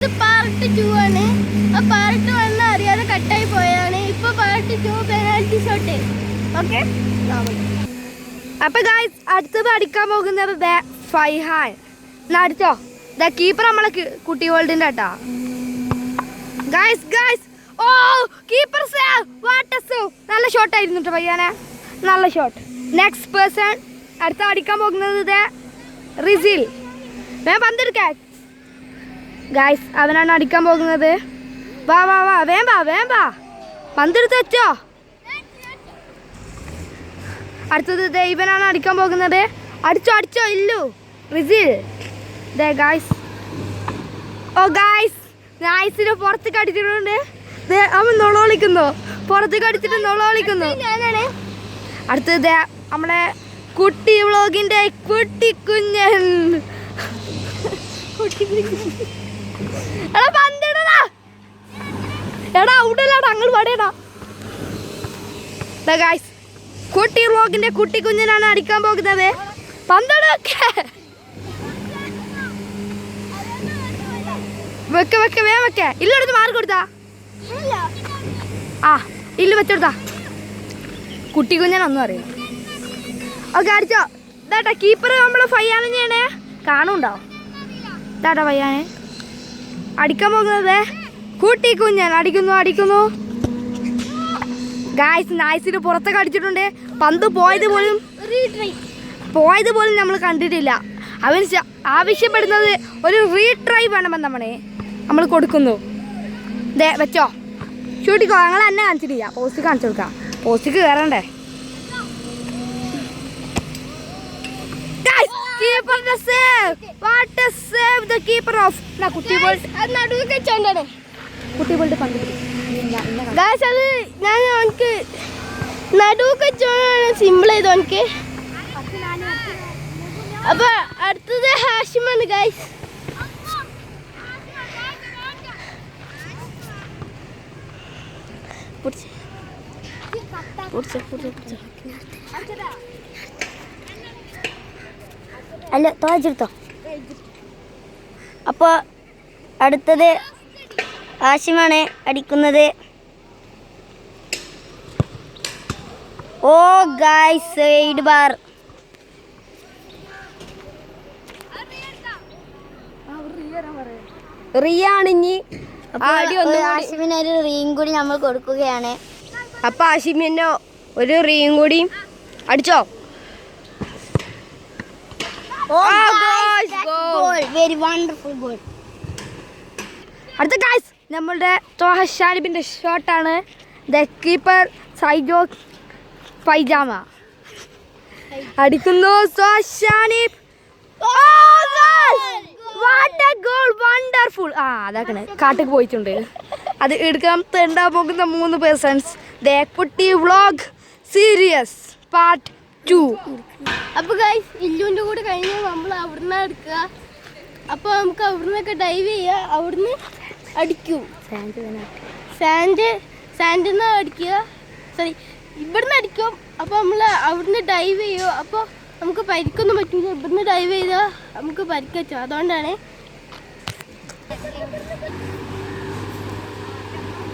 Part 2 ആണ്. ആ part 1 അറിയാതെ കട്ടായി പോയതാണ്. ഇപ്പൊ പാർട്ട് 2 പെനാൽറ്റി ഷോട്ട്. ഓക്കെ, അപ്പൊ ഗായ്സ് അടുത്തത് അടിക്കാൻ പോകുന്നത് ഫൈഹാൻ. അടിച്ചോ. കീപ്പർ നമ്മളെ കുട്ടി വേൾഡിന്റെ കേട്ടാ guys. Guys oh keeper save, what a save. നല്ല ഷോട്ട് ആയിരുന്നു കേട്ടോ പയ്യാനെ, നല്ല ഷോട്ട്. നെക്സ്റ്റ് പേഴ്സൺ അടുത്ത അടിക്കാൻ പോകുന്നത് റിസിൽ. വേഗം പന്തെടുക്കാൻ ഗായ്സ്, അവനാണ് അടിക്കാൻ പോകുന്നത്. വാ വാ വാ, വേമ്പാ പന്തെടുത്ത് വെച്ചോ. അടുത്തത് ഇവനാണ് അടിക്കാൻ പോകുന്നത്. അടിച്ചോ ഇല്ലു റിസിൽ. ഗായ്സ് ഓ ഗായ്സ്, നൈസിന് പുറത്തേക്ക് അടിച്ചിട്ടുണ്ട്. അവൻ നൊളോളിക്കുന്നു, പുറത്തേക്ക് അടിച്ചിട്ട് നൊളോളിക്കുന്നു. അടുത്തത് നമ്മളെ കുട്ടി വ്ളോഗിന്റെ കുട്ടി കുഞ്ഞൻ. എടാ ഔട്ടല്ലാടാ, അങ്ങോട്ട് പടയടാ. ഗായ്സ് കുട്ടി വ്ളോഗിന്റെ കുട്ടി കുഞ്ഞനാണ് അടിക്കാൻ പോകുന്നത്. പന്തടൊക്കെ വെക്ക വേഗം വെക്ക. ഇല്ലെടുത്ത് മാർക്ക് കൊടുത്താ ഇല്ല വെച്ചെടുത്താ. കുട്ടി കുഞ്ഞനൊന്നും അറിയാം. ഓക്കെ അടിച്ചോ. ഇതാട്ടാ കീപ്പർ നമ്മളെ ഫയ്യാനെ കാണുന്നുണ്ടോ? ഇതാട്ടാ ഫയ്യാനെ അടിക്കാൻ പോകുന്നത്. കുട്ടി കുഞ്ഞൻ അടിക്കുന്നു. ഗായ്സ് നൈസിന് പുറത്തൊക്കെ അടിച്ചിട്ടുണ്ട്. പന്ത് പോയത് പോലും നമ്മൾ കണ്ടിട്ടില്ല. അവൻ ആവശ്യപ്പെടുന്നത് ഒരു റീട്രൈ വേണമെന്ന് നമ്മൾ കൊടുക്കുന്നു. വെച്ചോ, ഷൂട്ടിക്കോ. ഞങ്ങൾ എന്നെ കാണിച്ചിട്ടില്ല, പോസ്റ്റ് കാണിച്ചു കൊടുക്കാം. പോസ്റ്റിക്ക് കയറണ്ടേ. കീപ്പറിന്റെ save, what a save the keeper of കുട്ടി വേൾഡ്. നടുവൊക്കെ വെച്ചോണ്ടാണ് കുട്ടി വേൾഡ് പന്ത്. ഗായ്സ് അത് ഞാൻ എനിക്ക് നടുവൊക്കെ വെച്ചോണ്ടാണ് സിമ്പിൾ ചെയ്തോ എനിക്ക്. അപ്പൊ അടുത്തത് ഹാഷിമാണ് ഗായ്സ്. അല്ല തോച്ചെടുത്തോ. അപ്പോൾ അടുത്തത് ആഷിമാണ് അടിക്കുന്നത്. ഓ ഗായ്സ് സൈഡ് ബാർ. റിയാണിഞ്ഞി ആഷിമിനൊരു റീം കൂടി നമ്മൾ കൊടുക്കുകയാണ്. അപ്പൊ ആഷിമിന്റെ ഒരു റീം കൂടി അടിച്ചോ. Very wonderful goal. അടുത്ത ഗായ്സ് നമ്മളുടെ തോഹ ഷാനിബിന്റെ ഷോട്ടാണ്. ദ കീപ്പർ സൈജോ പൈജാമ അടിക്കുന്നു. ഷാനിബ് വണ്ടർഫുൾ. അതാക്കണേ കാട്ടിക്ക് പോയിട്ടുണ്ട്. അത് എടുക്കാൻ തെണ്ടാ പോകുന്ന 3 പേഴ്സൺസ്. ദ കുട്ടി വ്ളോഗ് സീരീസ് പാർട്ട് 2. അപ്പൊ ഗൈസ് ഇല്ലുവിന്റെ കൂടെ കഴിഞ്ഞ് നമ്മൾ അവിടുന്ന് എടുക്കുക. അപ്പൊ നമുക്ക് അവിടുന്നൊക്കെ ഡൈവ് ചെയ്യാം. അവിടുന്ന് അടിക്കും. സാൻഡിന്ന് അടിക്കുക, സോറി ഇവിടുന്ന് അടിക്കും. അപ്പൊ നമ്മൾ അവിടുന്ന് ഡൈവ് ചെയ്യും. അപ്പോൾ നമുക്ക് പരിക്കൊന്നും പറ്റില്ല. ഇവിടുന്ന് ഡൈവ് ചെയ്താൽ നമുക്ക് പരിക്കച്ചോ. അതുകൊണ്ടാണ്